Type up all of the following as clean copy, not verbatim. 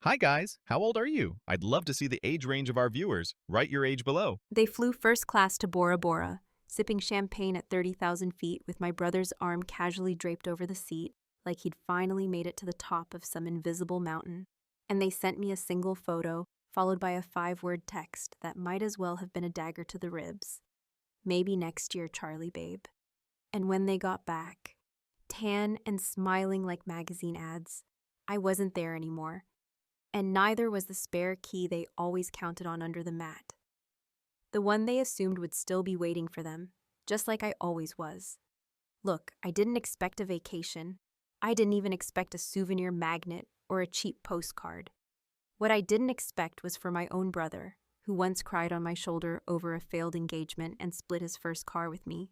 Hi guys, how old are you? I'd love to see the age range of our viewers. Write your age below. They flew first class to Bora Bora, sipping champagne at 30,000 feet with my brother's arm casually draped over the seat, like he'd finally made it to the top of some invisible mountain. And they sent me a single photo, followed by a 5-word text that might as well have been a dagger to the ribs. Maybe next year, Charlie babe. And when they got back, tan and smiling like magazine ads, I wasn't there anymore. And neither was the spare key they always counted on under the mat. The one they assumed would still be waiting for them, just like I always was. Look, I didn't expect a vacation. I didn't even expect a souvenir magnet or a cheap postcard. What I didn't expect was for my own brother, who once cried on my shoulder over a failed engagement and split his first car with me,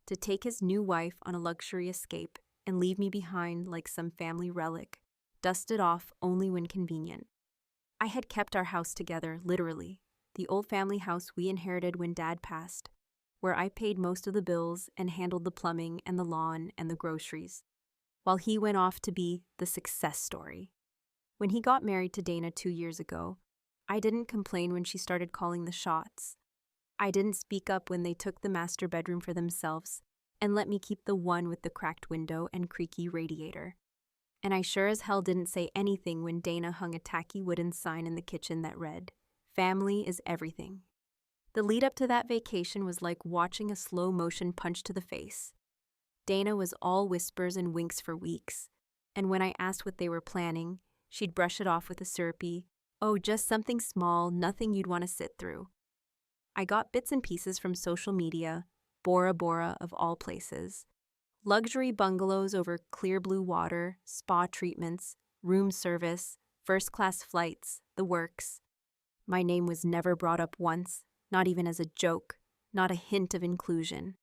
to take his new wife on a luxury escape and leave me behind like some family relic, dusted off only when convenient. I had kept our house together, literally, the old family house we inherited when Dad passed, where I paid most of the bills and handled the plumbing and the lawn and the groceries, while he went off to be the success story. When he got married to Dana 2 years ago, I didn't complain when she started calling the shots. I didn't speak up when they took the master bedroom for themselves and let me keep the one with the cracked window and creaky radiator. And I sure as hell didn't say anything when Dana hung a tacky wooden sign in the kitchen that read, "Family is everything." The lead up to that vacation was like watching a slow-motion punch to the face. Dana was all whispers and winks for weeks, and when I asked what they were planning, she'd brush it off with a syrupy, "Oh, just something small, nothing you'd want to sit through." I got bits and pieces from social media, Bora Bora of all places. Luxury bungalows over clear blue water, spa treatments, room service, first-class flights, the works. My name was never brought up once, not even as a joke, not a hint of inclusion.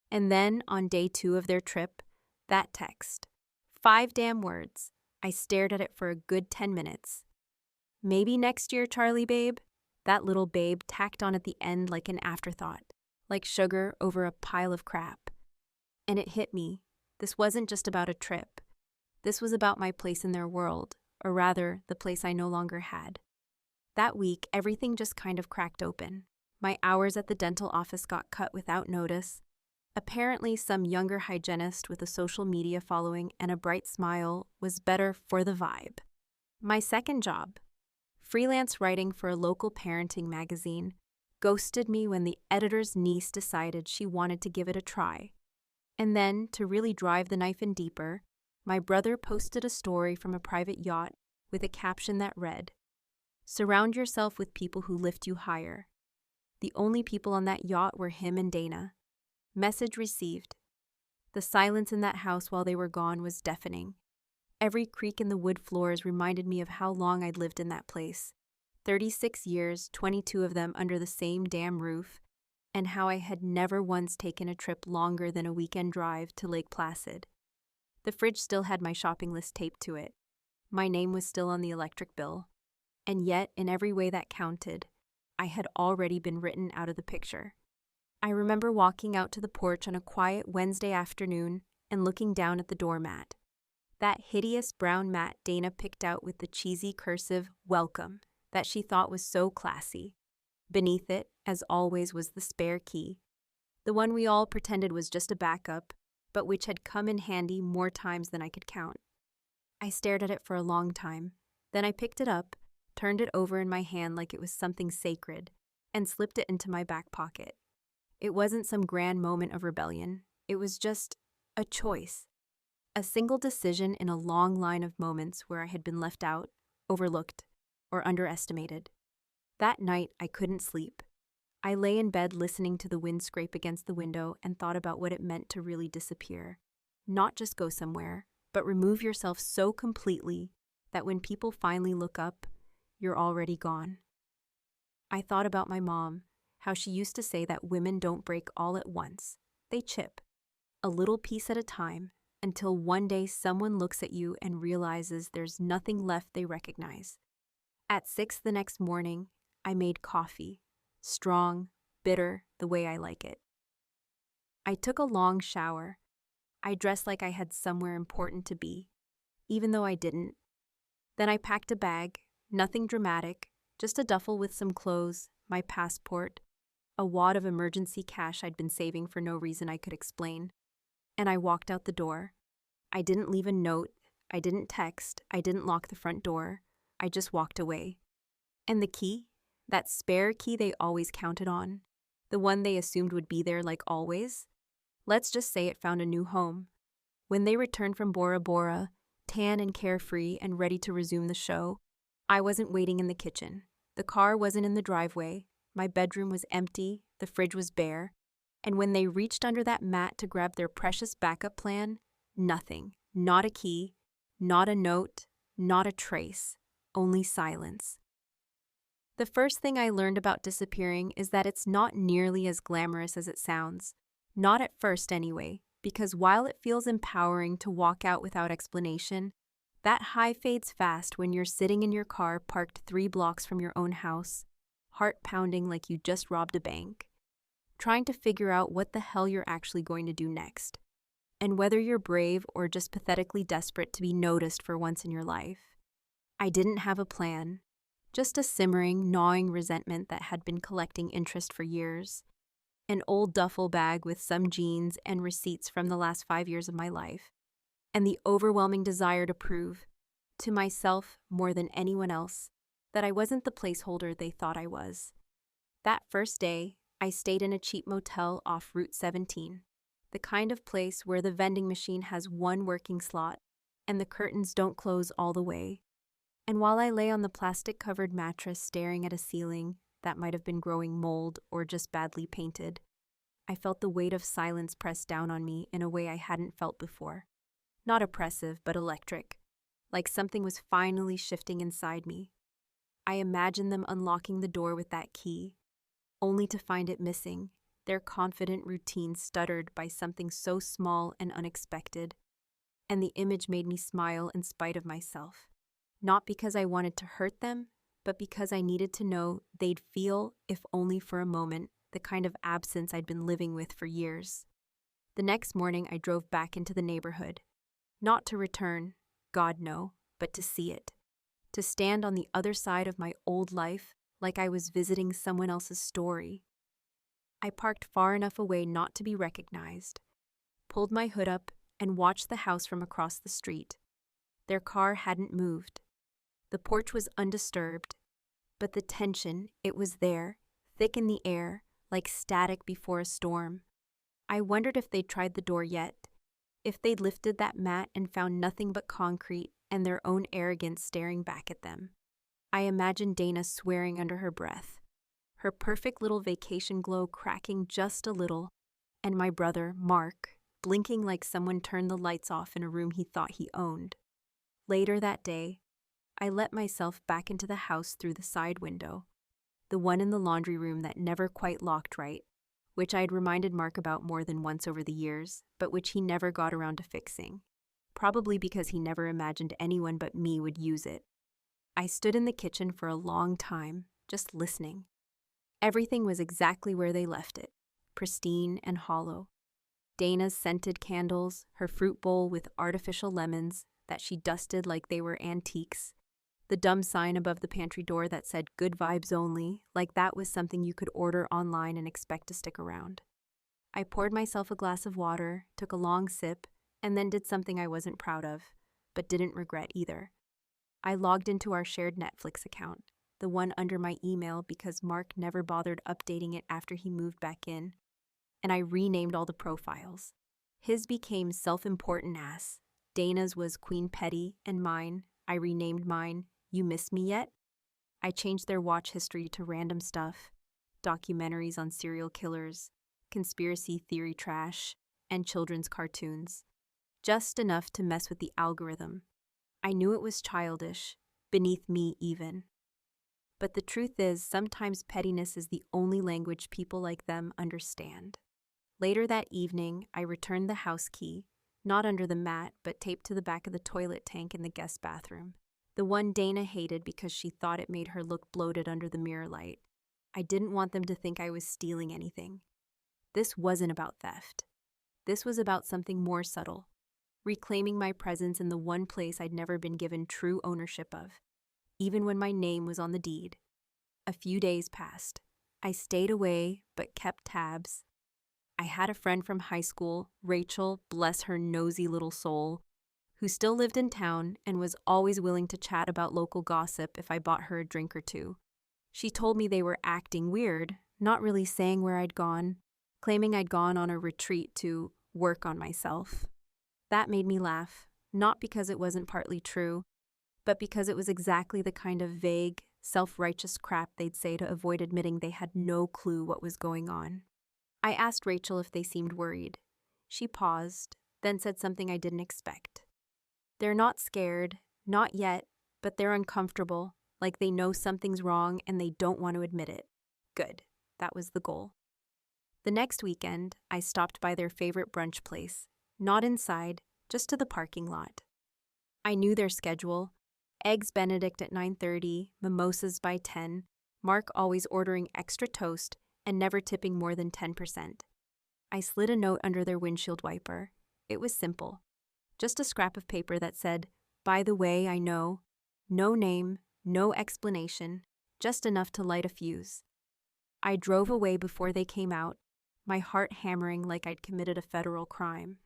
And then, on day 2 of their trip, that text. 5 damn words. I stared at it for a good 10 minutes. Maybe next year, Charlie babe? That little babe tacked on at the end like an afterthought, like sugar over a pile of crap. And it hit me. This wasn't just about a trip. This was about my place in their world, or rather, the place I no longer had. That week, everything just kind of cracked open. My hours at the dental office got cut without notice. Apparently, some younger hygienist with a social media following and a bright smile was better for the vibe. My second job, freelance writing for a local parenting magazine, ghosted me when the editor's niece decided she wanted to give it a try. And then, to really drive the knife in deeper, my brother posted a story from a private yacht with a caption that read, "Surround yourself with people who lift you higher." The only people on that yacht were him and Dana. Message received. The silence in that house while they were gone was deafening. Every creak in the wood floors reminded me of how long I'd lived in that place. 36 years, 22 of them under the same damn roof, and how I had never once taken a trip longer than a weekend drive to Lake Placid. The fridge still had my shopping list taped to it. My name was still on the electric bill. And yet, in every way that counted, I had already been written out of the picture. I remember walking out to the porch on a quiet Wednesday afternoon and looking down at the doormat. That hideous brown mat Dana picked out with the cheesy cursive "Welcome" that she thought was so classy. Beneath it, as always, was the spare key, the one we all pretended was just a backup, but which had come in handy more times than I could count. I stared at it for a long time. Then I picked it up, turned it over in my hand like it was something sacred, and slipped it into my back pocket. It wasn't some grand moment of rebellion. It was just a choice. A single decision in a long line of moments where I had been left out, overlooked, or underestimated. That night, I couldn't sleep. I lay in bed listening to the wind scrape against the window and thought about what it meant to really disappear. Not just go somewhere, but remove yourself so completely that when people finally look up, you're already gone. I thought about my mom, how she used to say that women don't break all at once. They chip, a little piece at a time, until one day someone looks at you and realizes there's nothing left they recognize. At 6 the next morning, I made coffee, strong, bitter, the way I like it. I took a long shower. I dressed like I had somewhere important to be, even though I didn't. Then I packed a bag, nothing dramatic, just a duffel with some clothes, my passport, a wad of emergency cash I'd been saving for no reason I could explain, and I walked out the door. I didn't leave a note, I didn't text, I didn't lock the front door. I just walked away. And the key? That spare key they always counted on? The one they assumed would be there like always? Let's just say it found a new home. When they returned from Bora Bora, tan and carefree and ready to resume the show, I wasn't waiting in the kitchen. The car wasn't in the driveway. My bedroom was empty, the fridge was bare. And when they reached under that mat to grab their precious backup plan, nothing. Not a key, not a note, not a trace. Only silence. The first thing I learned about disappearing is that it's not nearly as glamorous as it sounds. Not at first, anyway, because while it feels empowering to walk out without explanation, that high fades fast when you're sitting in your car parked 3 blocks from your own house, heart pounding like you just robbed a bank, trying to figure out what the hell you're actually going to do next, and whether you're brave or just pathetically desperate to be noticed for once in your life. I didn't have a plan, just a simmering, gnawing resentment that had been collecting interest for years. An old duffel bag with some jeans and receipts from the last 5 years of my life, and the overwhelming desire to prove, to myself more than anyone else, that I wasn't the placeholder they thought I was. That first day, I stayed in a cheap motel off Route 17, the kind of place where the vending machine has one working slot and the curtains don't close all the way. And while I lay on the plastic-covered mattress staring at a ceiling that might have been growing mold or just badly painted, I felt the weight of silence press down on me in a way I hadn't felt before. Not oppressive, but electric, like something was finally shifting inside me. I imagined them unlocking the door with that key, only to find it missing, their confident routine stuttered by something so small and unexpected, and the image made me smile in spite of myself. Not because I wanted to hurt them, but because I needed to know they'd feel, if only for a moment, the kind of absence I'd been living with for years. The next morning, I drove back into the neighborhood. Not to return, God no, but to see it. To stand on the other side of my old life like I was visiting someone else's story. I parked far enough away not to be recognized, pulled my hood up, and watched the house from across the street. Their car hadn't moved. The porch was undisturbed, but the tension, it was there, thick in the air, like static before a storm. I wondered if they'd tried the door yet, if they'd lifted that mat and found nothing but concrete and their own arrogance staring back at them. I imagined Dana swearing under her breath, her perfect little vacation glow cracking just a little, and my brother, Mark, blinking like someone turned the lights off in a room he thought he owned. Later that day, I let myself back into the house through the side window, the one in the laundry room that never quite locked right, which I had reminded Mark about more than once over the years, but which he never got around to fixing, probably because he never imagined anyone but me would use it. I stood in the kitchen for a long time, just listening. Everything was exactly where they left it, pristine and hollow. Dana's scented candles, her fruit bowl with artificial lemons that she dusted like they were antiques, the dumb sign above the pantry door that said good vibes only, like that was something you could order online and expect to stick around. I poured myself a glass of water, took a long sip, and then did something I wasn't proud of, but didn't regret either. I logged into our shared Netflix account, the one under my email because Mark never bothered updating it after he moved back in, and I renamed all the profiles. His became self-important ass. Dana's was Queen Petty, and mine, I renamed mine, You Miss Me Yet? I changed their watch history to random stuff, documentaries on serial killers, conspiracy theory trash, and children's cartoons. Just enough to mess with the algorithm. I knew it was childish, beneath me even. But the truth is, sometimes pettiness is the only language people like them understand. Later that evening, I returned the house key, not under the mat, but taped to the back of the toilet tank in the guest bathroom. The one Dana hated because she thought it made her look bloated under the mirror light. I didn't want them to think I was stealing anything. This wasn't about theft. This was about something more subtle. reclaiming my presence in the one place I'd never been given true ownership of, even when my name was on the deed. A few days passed. I stayed away, but kept tabs. I had a friend from high school, Rachel, bless her nosy little soul, who still lived in town and was always willing to chat about local gossip if I bought her a drink or two. She told me they were acting weird, not really saying where I'd gone, claiming I'd gone on a retreat to work on myself. That made me laugh, not because it wasn't partly true, but because it was exactly the kind of vague, self-righteous crap they'd say to avoid admitting they had no clue what was going on. I asked Rachel if they seemed worried. She paused, then said something I didn't expect. They're not scared, not yet, but they're uncomfortable, like they know something's wrong and they don't want to admit it. Good, that was the goal. The next weekend, I stopped by their favorite brunch place, not inside, just to the parking lot. I knew their schedule: Eggs Benedict at 9:30, mimosas by 10, Mark always ordering extra toast, and never tipping more than 10%. I slid a note under their windshield wiper. It was simple. Just a scrap of paper that said, "By the way, I know." No name, no explanation, just enough to light a fuse. I drove away before they came out, my heart hammering like I'd committed a federal crime.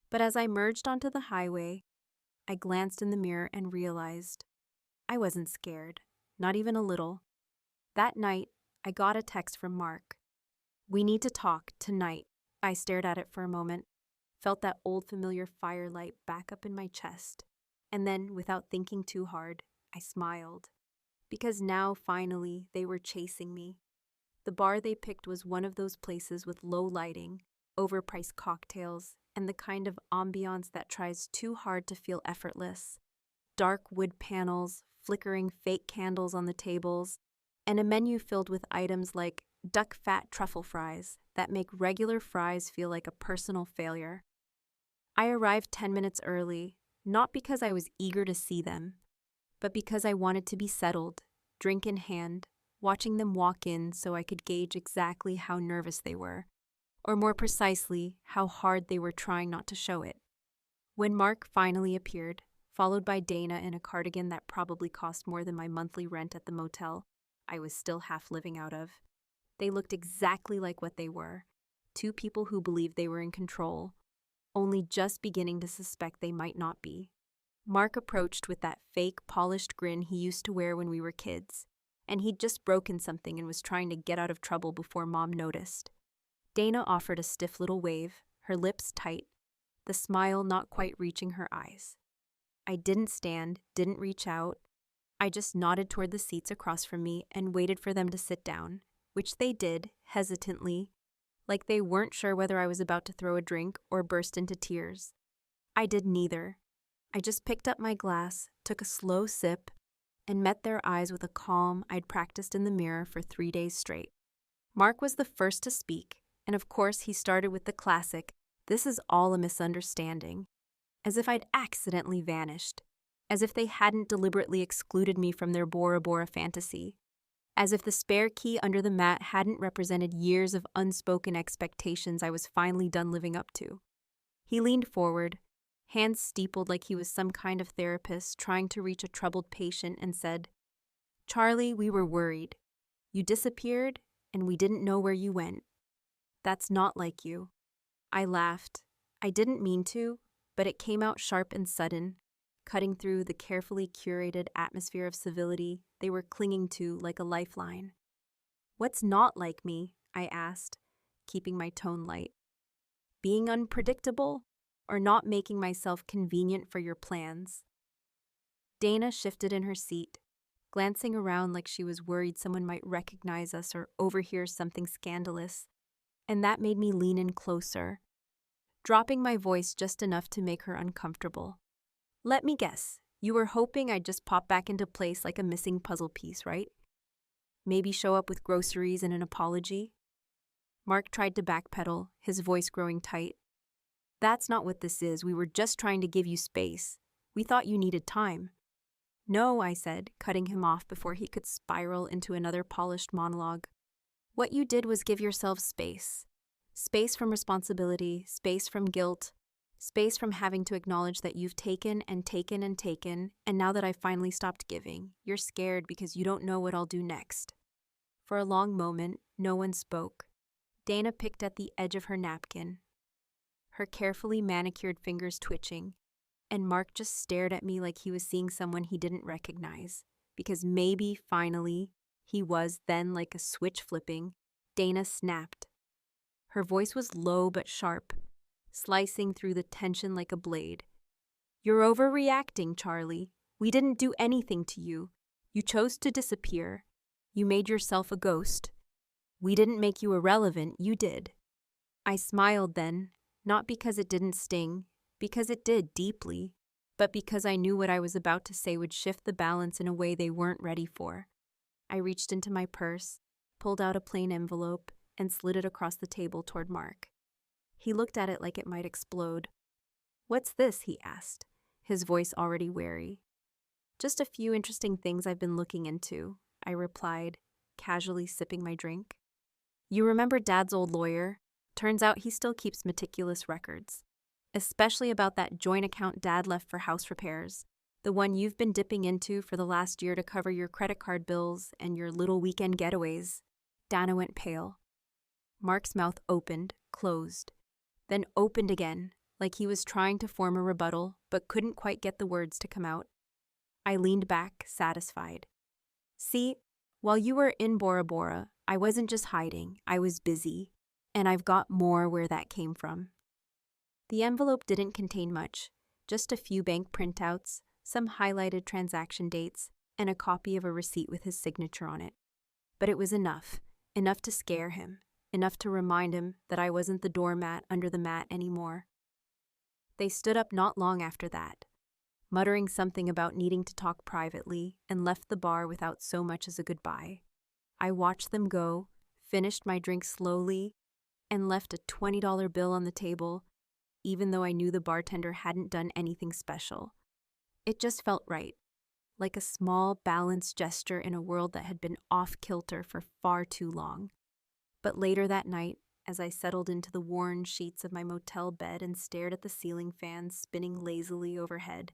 But as I merged onto the highway, I glanced in the mirror and realized I wasn't scared, not even a little. That night, I got a text from Mark. "We need to talk tonight." I stared at it for a moment, felt that old familiar firelight back up in my chest, and then, without thinking too hard, I smiled. Because now, finally, they were chasing me. The bar they picked was one of those places with low lighting, overpriced cocktails, and the kind of ambiance that tries too hard to feel effortless. Dark wood panels, flickering fake candles on the tables, and a menu filled with items like duck fat truffle fries that make regular fries feel like a personal failure. I arrived 10 minutes early, not because I was eager to see them, but because I wanted to be settled, drink in hand, watching them walk in so I could gauge exactly how nervous they were, or more precisely, how hard they were trying not to show it. When Mark finally appeared, followed by Dana in a cardigan that probably cost more than my monthly rent at the motel I was still half living out of, they looked exactly like what they were: two people who believed they were in control, only just beginning to suspect they might not be. Mark approached with that fake, polished grin he used to wear when we were kids, and he'd just broken something and was trying to get out of trouble before Mom noticed. Dana offered a stiff little wave, her lips tight, the smile not quite reaching her eyes. I didn't stand, didn't reach out. I just nodded toward the seats across from me and waited for them to sit down, which they did, hesitantly, like they weren't sure whether I was about to throw a drink or burst into tears. I did neither. I just picked up my glass, took a slow sip, and met their eyes with a calm I'd practiced in the mirror for 3 days straight. Mark was the first to speak, and of course he started with the classic, "This is all a misunderstanding," as if I'd accidentally vanished, as if they hadn't deliberately excluded me from their Bora Bora fantasy, as if the spare key under the mat hadn't represented years of unspoken expectations I was finally done living up to. He leaned forward, hands steepled like he was some kind of therapist trying to reach a troubled patient, and said, "Charlie, we were worried. You disappeared, and we didn't know where you went. That's not like you." I laughed. I didn't mean to, but it came out sharp and sudden, cutting through the carefully curated atmosphere of civility they were clinging to like a lifeline. "What's not like me?" I asked, keeping my tone light. "Being unpredictable, or not making myself convenient for your plans?" Dana shifted in her seat, glancing around like she was worried someone might recognize us or overhear something scandalous, and that made me lean in closer, dropping my voice just enough to make her uncomfortable. "Let me guess, you were hoping I'd just pop back into place like a missing puzzle piece, right? Maybe show up with groceries and an apology?" Mark tried to backpedal, his voice growing tight. "That's not what this is. We were just trying to give you space. We thought you needed time." "No," I said, cutting him off before he could spiral into another polished monologue. "What you did was give yourself space. Space from responsibility, space from guilt, Space from having to acknowledge that you've taken and taken and taken, and now that I've finally stopped giving, you're scared because you don't know what I'll do next. For a long moment, no one spoke. Dana picked at the edge of her napkin, her carefully manicured fingers twitching, and Mark just stared at me like he was seeing someone he didn't recognize. Because maybe, finally, he was then like a switch flipping. Dana snapped. Her voice was low but sharp, slicing through the tension like a blade. "You're overreacting, Charlie. We didn't do anything to you. You chose to disappear. You made yourself a ghost. We didn't make you irrelevant, you did." I smiled then, not because it didn't sting, because it did deeply, but because I knew what I was about to say would shift the balance in a way they weren't ready for. I reached into my purse, pulled out a plain envelope, and slid it across the table toward Mark. He looked at it like it might explode. "What's this?" he asked, his voice already wary. "Just a few interesting things I've been looking into," I replied, casually sipping my drink. "You remember Dad's old lawyer? Turns out he still keeps meticulous records. Especially about that joint account Dad left for house repairs, the one you've been dipping into for the last year to cover your credit card bills and your little weekend getaways." Dana went pale. Mark's mouth opened, closed, then opened again, like he was trying to form a rebuttal, but couldn't quite get the words to come out. I leaned back, satisfied. "See, while you were in Bora Bora, I wasn't just hiding, I was busy, and I've got more where that came from." The envelope didn't contain much, just a few bank printouts, some highlighted transaction dates, and a copy of a receipt with his signature on it. But it was enough to scare him, enough to remind him that I wasn't the doormat under the mat anymore. They stood up not long after that, muttering something about needing to talk privately, and left the bar without so much as a goodbye. I watched them go, finished my drink slowly, and left a $20 bill on the table, even though I knew the bartender hadn't done anything special. It just felt right, like a small, balanced gesture in a world that had been off-kilter for far too long. But later that night, as I settled into the worn sheets of my motel bed and stared at the ceiling fans spinning lazily overhead,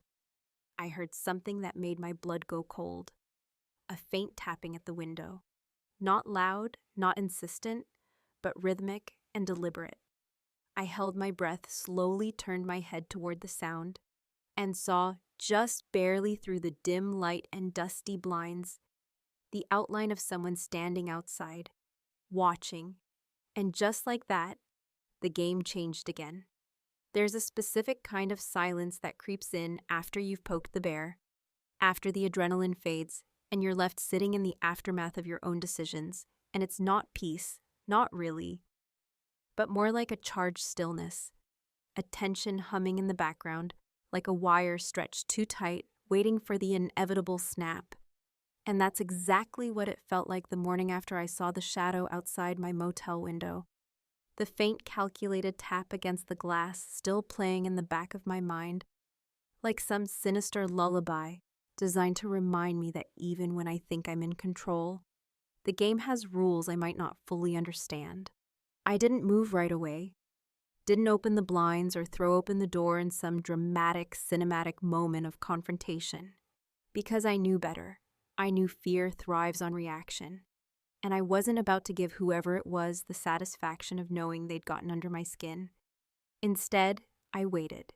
I heard something that made my blood go cold. A faint tapping at the window. Not loud, not insistent, but rhythmic and deliberate. I held my breath, slowly turned my head toward the sound, and saw, just barely through the dim light and dusty blinds, the outline of someone standing outside, watching. And just like that, the game changed again. There's a specific kind of silence that creeps in after you've poked the bear, after the adrenaline fades, and you're left sitting in the aftermath of your own decisions, and it's not peace, not really, but more like a charged stillness, a tension humming in the background, like a wire stretched too tight, waiting for the inevitable snap. And that's exactly what it felt like the morning after I saw the shadow outside my motel window. The faint, calculated tap against the glass still playing in the back of my mind, like some sinister lullaby designed to remind me that even when I think I'm in control, the game has rules I might not fully understand. I didn't move right away, didn't open the blinds or throw open the door in some dramatic, cinematic moment of confrontation, because I knew better. I knew fear thrives on reaction, and I wasn't about to give whoever it was the satisfaction of knowing they'd gotten under my skin. Instead, I waited.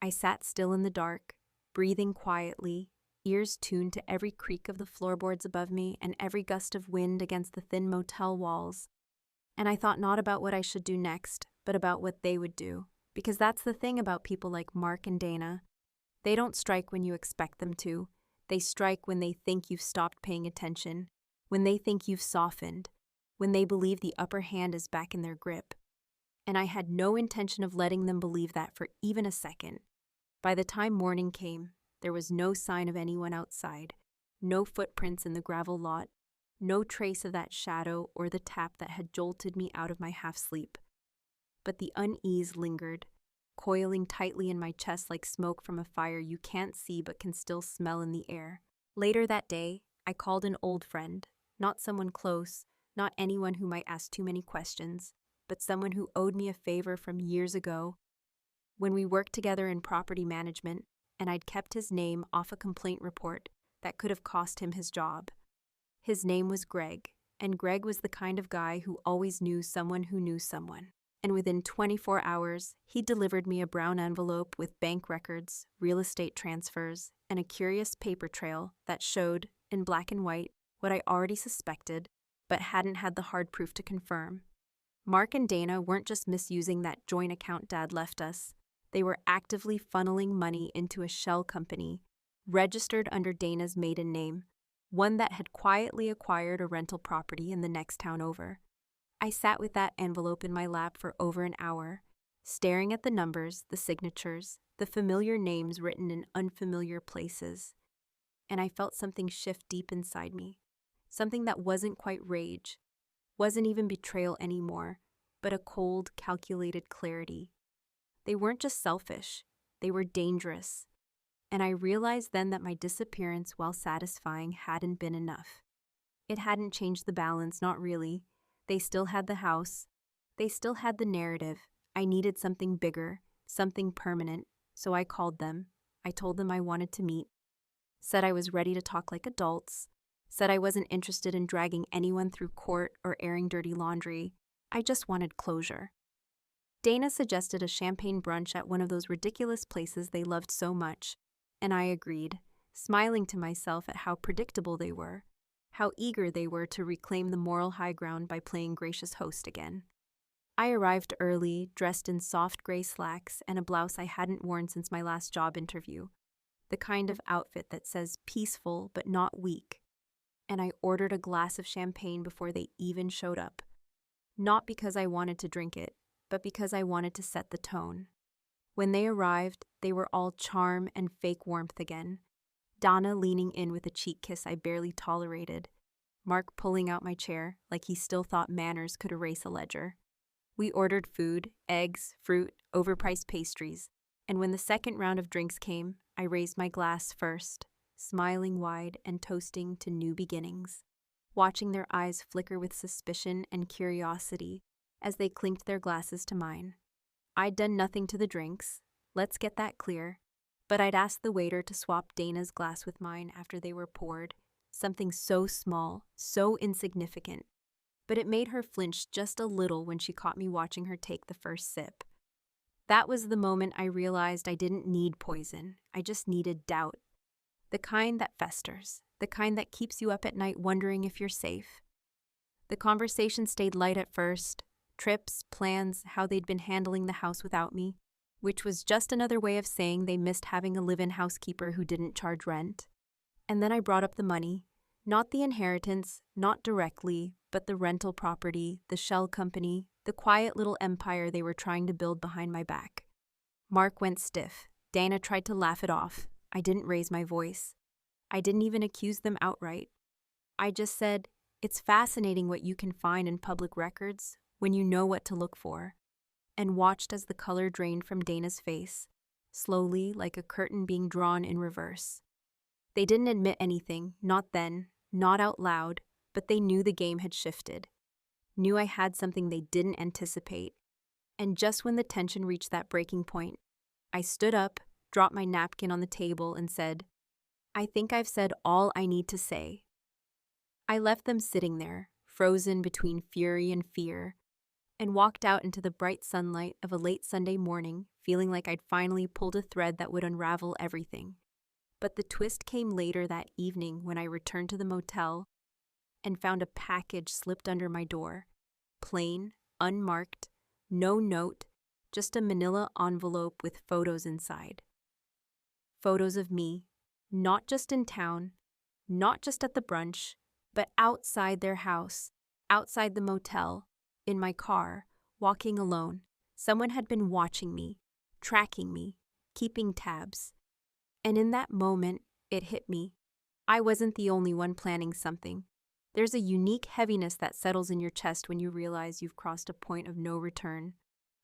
I sat still in the dark, breathing quietly, ears tuned to every creak of the floorboards above me and every gust of wind against the thin motel walls. And I thought not about what I should do next, but about what they would do. Because that's the thing about people like Mark and Dana. They don't strike when you expect them to. They strike when they think you've stopped paying attention, when they think you've softened, when they believe the upper hand is back in their grip. And I had no intention of letting them believe that for even a second. By the time morning came, there was no sign of anyone outside, no footprints in the gravel lot, no trace of that shadow or the tap that had jolted me out of my half-sleep. But the unease lingered, coiling tightly in my chest like smoke from a fire you can't see but can still smell in the air. Later that day, I called an old friend, not someone close, not anyone who might ask too many questions, but someone who owed me a favor from years ago, when we worked together in property management, and I'd kept his name off a complaint report that could have cost him his job. His name was Greg, and Greg was the kind of guy who always knew someone who knew someone. And within 24 hours, he delivered me a brown envelope with bank records, real estate transfers, and a curious paper trail that showed, in black and white, what I already suspected, but hadn't had the hard proof to confirm. Mark and Dana weren't just misusing that joint account Dad left us. They were actively funneling money into a shell company, registered under Dana's maiden name, one that had quietly acquired a rental property in the next town over. I sat with that envelope in my lap for over an hour, staring at the numbers, the signatures, the familiar names written in unfamiliar places, and I felt something shift deep inside me, something that wasn't quite rage, wasn't even betrayal anymore, but a cold, calculated clarity. They weren't just selfish, they were dangerous, and I realized then that my disappearance, while satisfying, hadn't been enough. It hadn't changed the balance, not really. They still had the house. They still had the narrative. I needed something bigger, something permanent, so I called them. I told them I wanted to meet, said I was ready to talk like adults, said I wasn't interested in dragging anyone through court or airing dirty laundry. I just wanted closure. Dana suggested a champagne brunch at one of those ridiculous places they loved so much, and I agreed, smiling to myself at how predictable they were, how eager they were to reclaim the moral high ground by playing gracious host again. I arrived early, dressed in soft gray slacks and a blouse I hadn't worn since my last job interview, the kind of outfit that says peaceful but not weak, and I ordered a glass of champagne before they even showed up, not because I wanted to drink it, but because I wanted to set the tone. When they arrived, they were all charm and fake warmth again. Donna leaning in with a cheek kiss I barely tolerated. Mark pulling out my chair like he still thought manners could erase a ledger. We ordered food, eggs, fruit, overpriced pastries, and when the second round of drinks came, I raised my glass first, smiling wide and toasting to new beginnings, watching their eyes flicker with suspicion and curiosity as they clinked their glasses to mine. I'd done nothing to the drinks, let's get that clear, but I'd asked the waiter to swap Dana's glass with mine after they were poured, something so small, so insignificant, but it made her flinch just a little when she caught me watching her take the first sip. That was the moment I realized I didn't need poison, I just needed doubt. The kind that festers, the kind that keeps you up at night wondering if you're safe. The conversation stayed light at first, trips, plans, how they'd been handling the house without me, which was just another way of saying they missed having a live-in housekeeper who didn't charge rent. And then I brought up the money, not the inheritance, not directly, but the rental property, the shell company, the quiet little empire they were trying to build behind my back. Mark went stiff. Dana tried to laugh it off. I didn't raise my voice. I didn't even accuse them outright. I just said, it's fascinating what you can find in public records when you know what to look for, and watched as the color drained from Dana's face, slowly like a curtain being drawn in reverse. They didn't admit anything, not then, not out loud, but they knew the game had shifted, knew I had something they didn't anticipate, and just when the tension reached that breaking point, I stood up, dropped my napkin on the table, and said, I think I've said all I need to say. I left them sitting there, frozen between fury and fear, and walked out into the bright sunlight of a late Sunday morning, feeling like I'd finally pulled a thread that would unravel everything. But the twist came later that evening when I returned to the motel and found a package slipped under my door. Plain, unmarked, no note, just a manila envelope with photos inside. Photos of me, not just in town, not just at the brunch, but outside their house, outside the motel, in my car, walking alone. Someone had been watching me, tracking me, keeping tabs. And in that moment, it hit me. I wasn't the only one planning something. There's a unique heaviness that settles in your chest when you realize you've crossed a point of no return,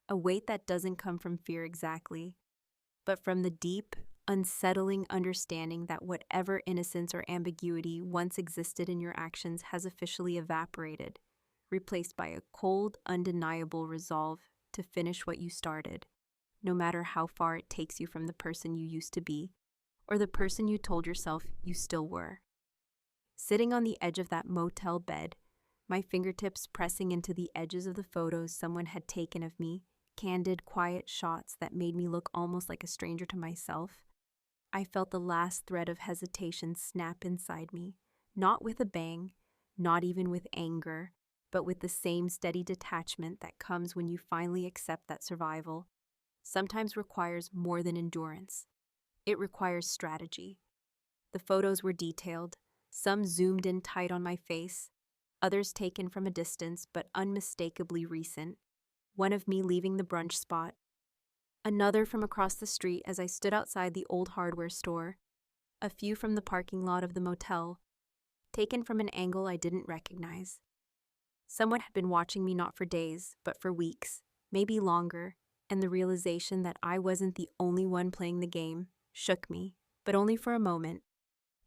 a weight that doesn't come from fear exactly, but from the deep, unsettling understanding that whatever innocence or ambiguity once existed in your actions has officially evaporated, replaced by a cold, undeniable resolve to finish what you started. no matter how far it takes you from the person you used to be, or the person you told yourself you still were. Sitting on the edge of that motel bed, my fingertips pressing into the edges of the photos someone had taken of me, candid, quiet shots that made me look almost like a stranger to myself, I felt the last thread of hesitation snap inside me, not with a bang, not even with anger, but with the same steady detachment that comes when you finally accept that survival sometimes requires more than endurance. It requires strategy. The photos were detailed, some zoomed in tight on my face, others taken from a distance but unmistakably recent, one of me leaving the brunch spot, another from across the street as I stood outside the old hardware store, a few from the parking lot of the motel, taken from an angle I didn't recognize. Someone had been watching me not for days, but for weeks, maybe longer, and the realization that I wasn't the only one playing the game shook me, but only for a moment.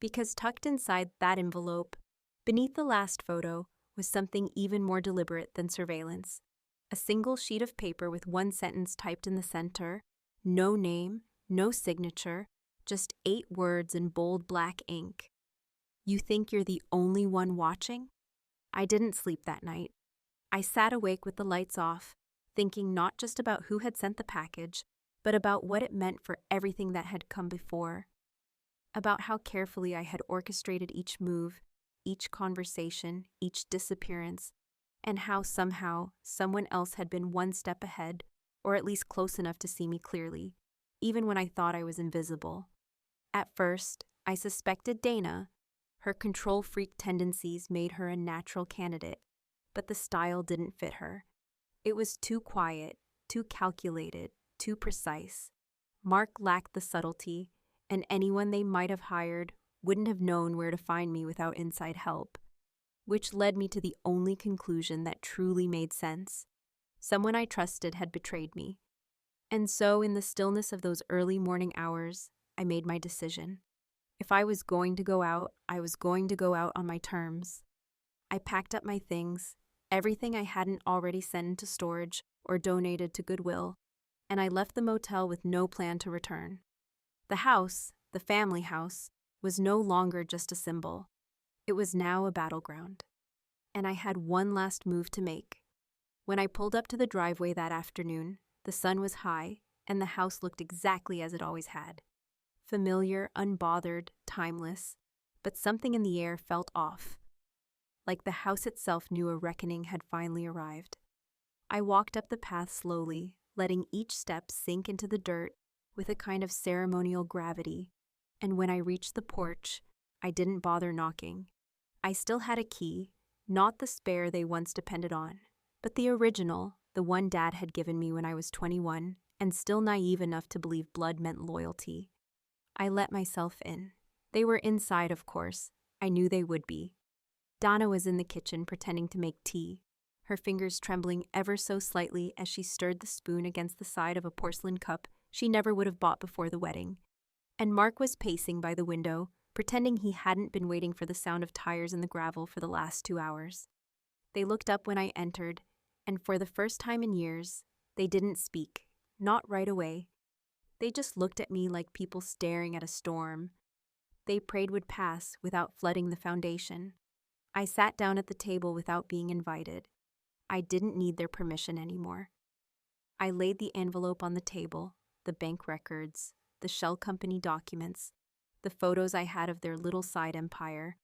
Because tucked inside that envelope, beneath the last photo, was something even more deliberate than surveillance. A single sheet of paper with one sentence typed in the center, no name, no signature, just 8 words in bold black ink. You think you're the only one watching? I didn't sleep that night. I sat awake with the lights off, thinking not just about who had sent the package, but about what it meant for everything that had come before. About how carefully I had orchestrated each move, each conversation, each disappearance, and how somehow someone else had been one step ahead, or at least close enough to see me clearly, even when I thought I was invisible. At first, I suspected Dana. Her control freak tendencies made her a natural candidate, but the style didn't fit her. It was too quiet, too calculated, too precise. Mark lacked the subtlety, and anyone they might have hired wouldn't have known where to find me without inside help, which led me to the only conclusion that truly made sense. Someone I trusted had betrayed me. And so, in the stillness of those early morning hours, I made my decision. If I was going to go out, I was going to go out on my terms. I packed up my things, everything I hadn't already sent into storage or donated to Goodwill, and I left the motel with no plan to return. The house, the family house, was no longer just a symbol. It was now a battleground. And I had one last move to make. When I pulled up to the driveway that afternoon, the sun was high, and the house looked exactly as it always had. Familiar, unbothered, timeless, but something in the air felt off. Like the house itself knew a reckoning had finally arrived. I walked up the path slowly, letting each step sink into the dirt with a kind of ceremonial gravity, and when I reached the porch, I didn't bother knocking. I still had a key, not the spare they once depended on, but the original, the one Dad had given me when I was 21, and still naive enough to believe blood meant loyalty. I let myself in. They were inside, of course. I knew they would be. Donna was in the kitchen pretending to make tea, her fingers trembling ever so slightly as she stirred the spoon against the side of a porcelain cup she never would have bought before the wedding. And Mark was pacing by the window, pretending he hadn't been waiting for the sound of tires in the gravel for the last 2 hours. They looked up when I entered, and for the first time in years, they didn't speak, not right away. They just looked at me like people staring at a storm. They prayed would pass without flooding the foundation. I sat down at the table without being invited. I didn't need their permission anymore. I laid the envelope on the table, the bank records, the shell company documents, the photos I had of their little side empire,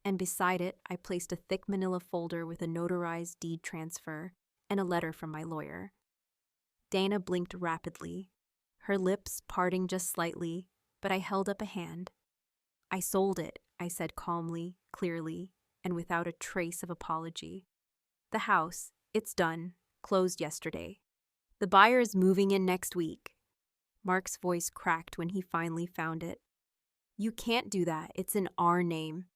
and beside it I placed a thick manila folder with a notarized deed transfer and a letter from my lawyer. Dana blinked rapidly, her lips parting just slightly, but I held up a hand. I sold it, I said calmly, clearly, and without a trace of apology. The house, it's done, closed yesterday. The buyer is moving in next week. Mark's voice cracked when he finally found it. You can't do that, it's in our name.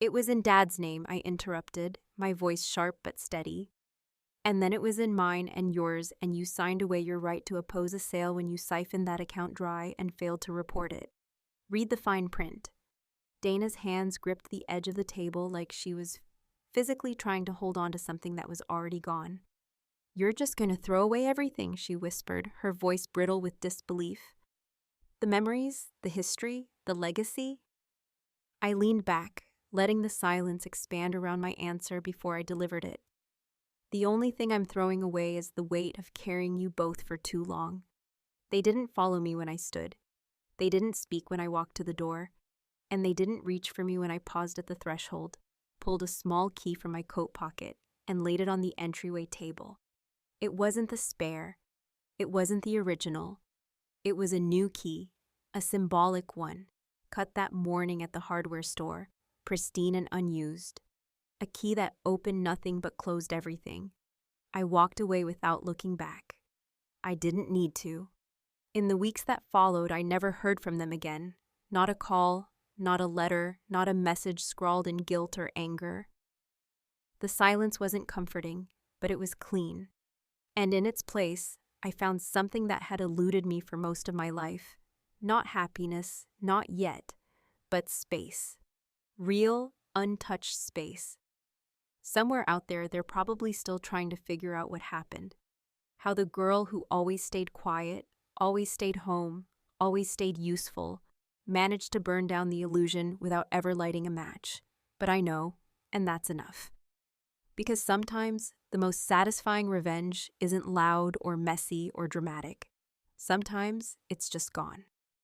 It was in Dad's name, I interrupted, my voice sharp but steady. And then it was in mine and yours, and you signed away your right to oppose a sale when you siphoned that account dry and failed to report it. Read the fine print. Dana's hands gripped the edge of the table like she was physically trying to hold on to something that was already gone. "You're just going to throw away everything," she whispered, her voice brittle with disbelief. "The memories, the history, the legacy?" I leaned back, letting the silence expand around my answer before I delivered it. "The only thing I'm throwing away is the weight of carrying you both for too long. They didn't follow me when I stood. They didn't speak when I walked to the door. And they didn't reach for me when I paused at the threshold, pulled a small key from my coat pocket, and laid it on the entryway table. It wasn't the spare. It wasn't the original. It was a new key, a symbolic one, cut that morning at the hardware store, pristine and unused. A key that opened nothing but closed everything. I walked away without looking back. I didn't need to. In the weeks that followed, I never heard from them again. Not a call, not a letter, not a message scrawled in guilt or anger. The silence wasn't comforting, but it was clean. And in its place, I found something that had eluded me for most of my life. Not happiness, not yet, but space. Real, untouched space. Somewhere out there, they're probably still trying to figure out what happened. How the girl who always stayed quiet, always stayed home, always stayed useful, managed to burn down the illusion without ever lighting a match. But I know, and that's enough. Because sometimes the most satisfying revenge isn't loud or messy or dramatic. Sometimes it's just gone.